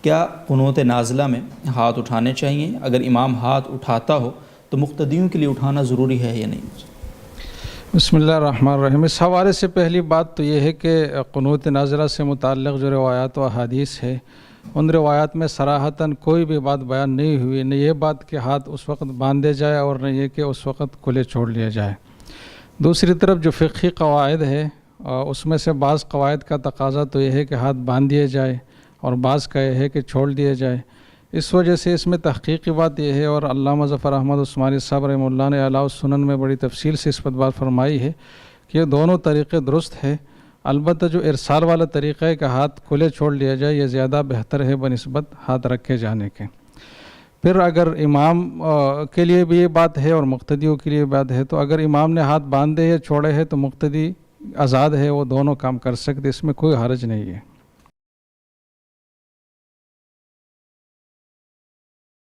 کیا قنوت نازلہ میں ہاتھ اٹھانے چاہیے؟ اگر امام ہاتھ اٹھاتا ہو تو مقتدیوں کے لیے اٹھانا ضروری ہے یا نہیں؟ بسم اللہ الرحمن الرحیم۔ اس حوالے سے پہلی بات تو یہ ہے کہ قنوت نازلہ سے متعلق جو روایات و احادیث ہے ان روایات میں صراحتاً کوئی بھی بات بیان نہیں ہوئی، نہ یہ بات کہ ہاتھ اس وقت باندھے جائے اور نہ یہ کہ اس وقت کھلے چھوڑ لیے جائے۔ دوسری طرف جو فقہی قواعد ہے اس میں سے بعض قواعد کا تقاضا تو یہ ہے کہ ہاتھ باندھ دیے جائے اور بعض کا یہ ہے کہ چھوڑ دیے جائے۔ اس وجہ سے اس میں تحقیقی بات یہ ہے، اور علامہ ظفر احمد عثمانی صاحب رحمہ اللہ نے اعلیٰ السنن میں بڑی تفصیل سے اس پر بات فرمائی ہے کہ یہ دونوں طریقے درست ہے، البتہ جو ارسال والا طریقہ ہے کہ ہاتھ کھلے چھوڑ لیا جائے یہ زیادہ بہتر ہے بنسبت ہاتھ رکھے جانے کے۔ پھر اگر امام کے لیے بھی یہ بات ہے اور مقتدیوں کے لیے بات ہے، تو اگر امام نے ہاتھ باندھے یا چھوڑے ہے تو مقتدی آزاد ہے، وہ دونوں کام کر سکتے، اس میں کوئی حرج نہیں ہے۔